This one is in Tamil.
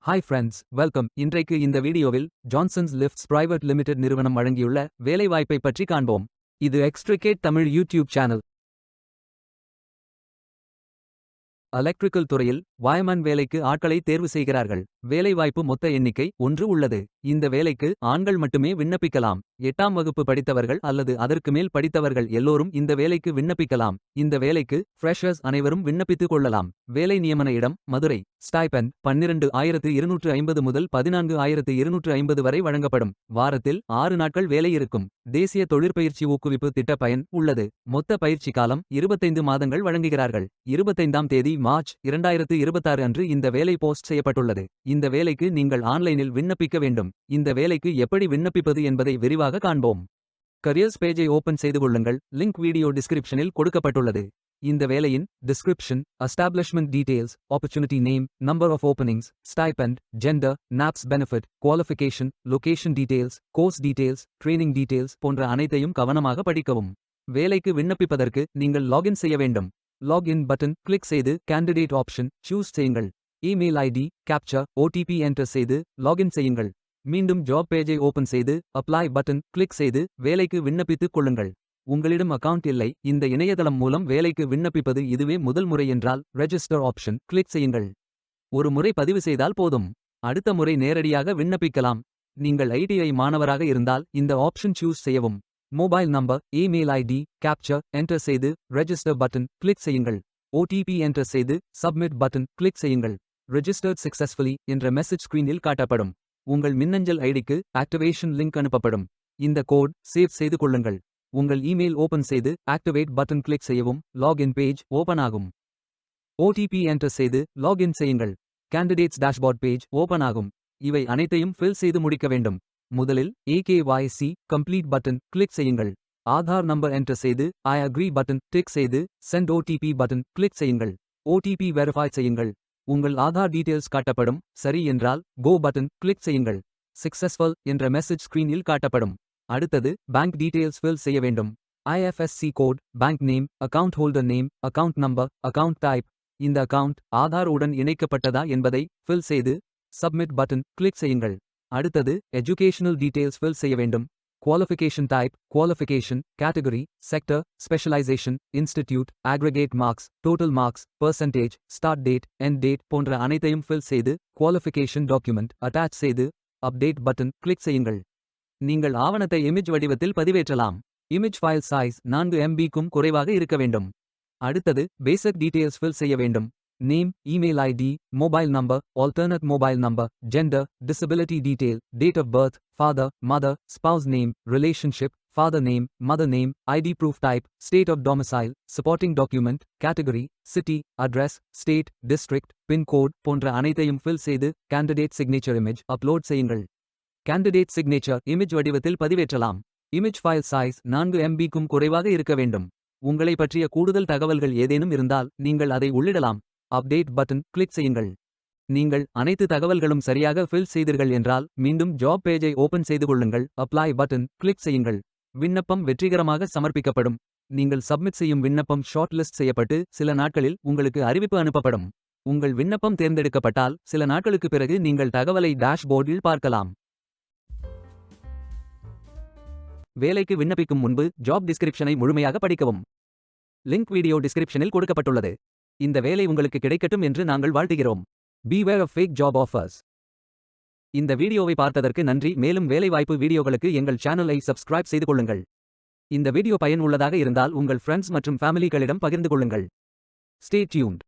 Hi friends, welcome. இன்றைக்கு இந்த வீடியோவில் ஜான்சன்ஸ் லிஃப்ட்ஸ் பிரைவேட் லிமிடெட் நிறுவனம் வழங்கியுள்ள வேலைவாய்ப்பை பற்றி காண்போம். இது extricate Tamil YouTube channel. Electrical துறையில் வயர்மேன் வேலைக்கு ஆட்களை தேர்வு செய்கிறார்கள். வேலைவாய்ப்பு மொத்த எண்ணிக்கை 1 உள்ளது. இந்த வேலைக்கு ஆண்கள் மட்டுமே விண்ணப்பிக்கலாம். 8ஆம் வகுப்பு படித்தவர்கள் அல்லது அதற்கு மேல் படித்தவர்கள் எல்லோரும் இந்த வேலைக்கு விண்ணப்பிக்கலாம். இந்த வேலைக்கு ஃப்ரெஷர்ஸ் அனைவரும் விண்ணப்பித்துக் கொள்ளலாம். வேலை நியமன இடம் மதுரை. ஸ்டைபெண்ட் 12,250 முதல் 14,250 வரை வழங்கப்படும். வாரத்தில் 6 நாட்கள் வேலை இருக்கும். தேசிய தொழிற்பயிற்சி ஊக்குவிப்பு திட்ட பயன் உள்ளது. மொத்த பயிற்சி காலம் 25 மாதங்கள் வழங்குகிறார்கள். 25ஆம் தேதி மார்ச் 2026 அன்று இந்த வேலை போஸ்ட் செய்யப்பட்டுள்ளது. இந்த வேலைக்கு நீங்கள் ஆன்லைனில் விண்ணப்பிக்க வேண்டும். இந்த வேலைக்கு எப்படி விண்ணப்பிப்பது என்பதை விரிவாக காண்போம். கரியர்ஸ் பேஜை ஓபன் செய்து கொள்ளுங்கள். லிங்க் வீடியோ டிஸ்கிரிப்ஷனில் கொடுக்கப்பட்டுள்ளது. இந்த வேலையின் description, establishment details, opportunity name, number of openings, stipend, gender, NAPS benefit, qualification, location details, course details, training details போன்ற அனைத்தையும் கவனமாக படிக்கவும். வேலைக்கு விண்ணப்பிப்பதற்கு நீங்கள் லாகின் செய்ய வேண்டும். லாகின் பட்டன் கிளிக் செய்து கேண்டிடேட் ஆப்ஷன் சூஸ் செய்யுங்கள். Email ID, captcha, OTP enter செய்து லாகின் செய்யுங்கள். மீண்டும் ஜாப் பேஜை ஓபன் செய்து அப்ளை பட்டன் கிளிக் செய்து வேலைக்கு விண்ணப்பித்துக் கொள்ளுங்கள். உங்களிடம் அக்கவுண்ட் இல்லை, இந்த இணையதளம் மூலம் வேலைக்கு விண்ணப்பிப்பது இதுவே முதல் முறை என்றால் ரெஜிஸ்டர் ஆப்ஷன் கிளிக் செய்யுங்கள். ஒரு முறை பதிவு செய்தால் போதும். அடுத்த முறை நேரடியாக விண்ணப்பிக்கலாம். நீங்கள் ஐடிஐ மாணவராக இருந்தால் இந்த ஆப்ஷன் சூஸ் செய்யவும். Mobile number, email ID, captcha enter செய்து ரெஜிஸ்டர் பட்டன் கிளிக் செய்யுங்கள். ஓடிபி என்டர் செய்து சப்மிட் பட்டன் கிளிக் செய்யுங்கள். ரெஜிஸ்டர்ட் சக்சஸ்ஃபுல்லி என்ற மெசேஜ் ஸ்கிரீனில் காட்டப்படும். உங்கள் மின்னஞ்சல் ஐடிக்கு ஆக்டிவேஷன் லிங்க் அனுப்பப்படும். இந்த கோட் சேவ் செய்து கொள்ளுங்கள். உங்கள் இமெயில் ஓபன் செய்து ஆக்டிவேட் பட்டன் கிளிக் செய்யவும். லாகின் பேஜ் ஓபன் ஆகும். ஓடிபி என்டர் செய்து லாகின் செய்யுங்கள். கேண்டிடேட்ஸ் டேஷ்போர்ட் பேஜ் ஓபன் ஆகும். இவை அனைத்தையும் ஃபில் செய்து முடிக்க வேண்டும். முதலில் AKYC கம்ப்ளீட் பட்டன் கிளிக் செய்யுங்கள். ஆதார் நம்பர் என்டர் செய்து ஐ அக்ரி பட்டன் டிக் செய்து சென்ட் ஓடிபி பட்டன் கிளிக் செய்யுங்கள். ஓடிபி வெரிஃபை செய்யுங்கள். உங்கள் ஆதார் டீடைல்ஸ் காட்டப்படும். சரி என்றால் கோ பட்டன் கிளிக் செய்யுங்கள். சக்சஸ்ஃபுல் என்ற மெசேஜ் ஸ்கிரீனில் காட்டப்படும். அடுத்தது பேங்க் டீடைல்ஸ் ஃபில் செய்ய வேண்டும். IFSC code, bank name, account holder name, account number, account type. இந்த அக்கவுண்ட் ஆதார் உடன் இணைக்கப்பட்டதா என்பதை ஃபில் செய்து சப்மிட் பட்டன் கிளிக் செய்யுங்கள். அடுத்தது எஜுகேஷனல் டீடைல்ஸ் ஃபில் செய்ய வேண்டும். Qualification type, qualification, category, sector, specialisation, institute, aggregate marks, total marks, percentage, start date, end date போன்ற அனைத்தையும் ஃபில் செய்து குவாலிஃபிகேஷன் டாக்குமெண்ட் அட்டாச் செய்து அப்டேட் பட்டன் கிளிக் செய்யுங்கள். நீங்கள் ஆவணத்தை இமேஜ் வடிவத்தில் பதிவேற்றலாம். இமேஜ் ஃபைல் சைஸ் 4 MB-க்கும் குறைவாக இருக்க வேண்டும். அடுத்தது பேசிக் டீடைல்ஸ் ஃபில் செய்ய வேண்டும். Name, email ID, mobile number, alternate mobile number, gender, disability detail, date of birth, father, mother, spouse name, relationship, father name, mother name, ID proof type, state of domicile, supporting document, category, city, address, state, district, pincode போன்ற அனைத்தையும் ஃபில் செய்து கேண்டிடேட் சிக்னேச்சர் இமேஜ் அப்லோட் செய்யுங்கள். கேண்டிடேட் சிக்னேச்சர் இமேஜ் வடிவத்தில் பதிவேற்றலாம். இமேஜ் ஃபைல் சைஸ் 4 MB-க்கும் குறைவாக இருக்க வேண்டும். உங்களை பற்றிய கூடுதல் தகவல்கள் ஏதேனும் இருந்தால் நீங்கள் அதை உள்ளிடலாம். அப்டேட் பட்டன் கிளிக் செய்யுங்கள். நீங்கள் அனைத்து தகவல்களும் சரியாக ஃபில் செய்தீர்கள் என்றால் மீண்டும் ஜாப் பேஜை ஓபன் செய்து கொள்ளுங்கள். அப்ளை பட்டன் கிளிக் செய்யுங்கள். விண்ணப்பம் வெற்றிகரமாக சமர்ப்பிக்கப்படும். நீங்கள் சப்மிட் செய்யும் விண்ணப்பம் ஷார்ட் லிஸ்ட் செய்யப்பட்டு சில நாட்களில் உங்களுக்கு அறிவிப்பு அனுப்பப்படும். உங்கள் விண்ணப்பம் தேர்ந்தெடுக்கப்பட்டால் சில நாட்களுக்கு பிறகு நீங்கள் தகவலை டேஷ்போர்டில் பார்க்கலாம். வேலைக்கு விண்ணப்பிக்கும் முன்பு ஜாப் டிஸ்கிரிப்ஷனை முழுமையாக படிக்கவும். லிங்க் வீடியோ டிஸ்கிரிப்ஷனில் கொடுக்கப்பட்டுள்ளது. இந்த வேலை உங்களுக்கு கிடைக்கட்டும் என்று நாங்கள் வாழ்த்துகிறோம். Beware of fake job offers. இந்த வீடியோவை பார்த்ததற்கு நன்றி. மேலும் வேலைவாய்ப்பு வீடியோகளுக்கு எங்கள் சேனலை சப்ஸ்கிரைப் செய்து கொள்ளுங்கள். இந்த வீடியோ பயன் உள்ளதாக இருந்தால் உங்கள் ஃப்ரெண்ட்ஸ் மற்றும் ஃபேமிலிகளிடம் பகிர்ந்து கொள்ளுங்கள். Stay tuned.